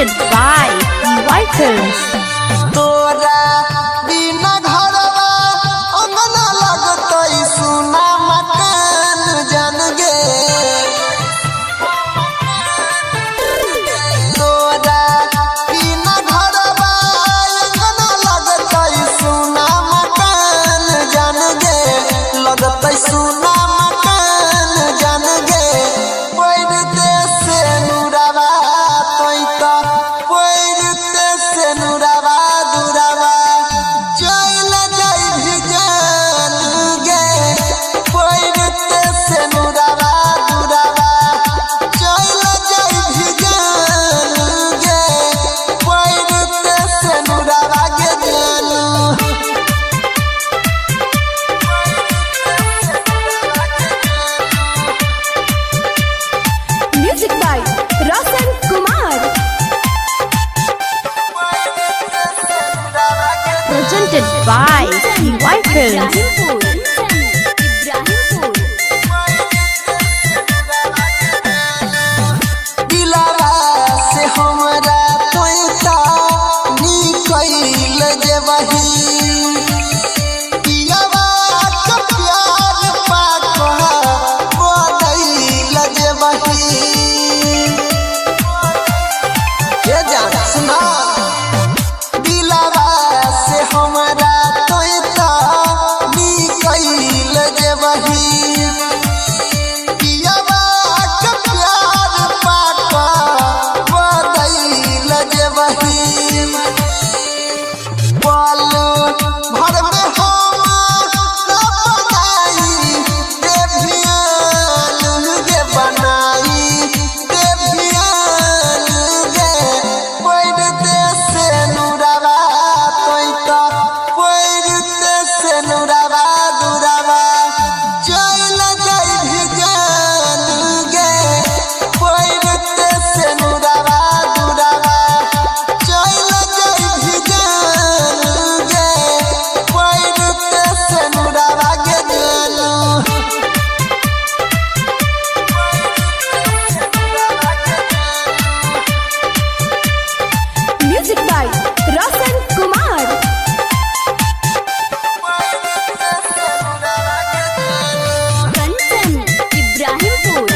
presented by EY Films. तोरा बिना घरवा अंगना लगतई सुना मकान जान गे। तोरा बिना घरवा अंगना लगतई सुना मकान जान गे। लगतई सुना मकान जान गे। पैरते से नुरावा तोई तो पैरते से नुरावा दुरावा चल जाई भी जान गे। पैरते से नुरावा दुरावा चल जाई भी जान गे। पैरते से नुरावा के जानू Music by Roshan Kumar. Presented by EY Films. दिलावा से हमरा तोइता निकल जेबही। पियावा के प्यार पाक बदल जेबही। ये जान सुना दिलावा से हमरा तोइता निकल जेबही। पियावा के प्यार पाक बदल जेबही। पल भर में हम बनाई देवियान गे बनाई देवियान गे। पैरते से नुरावा तोई तो पैरते से नुरावा दुरावा चल जाई भी जान गे। पैरते से नुरावा दुरावा चल जाई भी जान गे। पैरते से नुरावा के जानू Music by Roshan Kumar. Kanchan Ibrahimpur.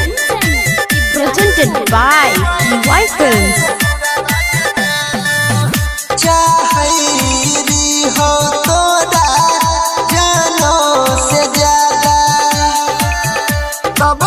Presented by EY Films. चाहरी हो तोरा जानो से ज्यादा तब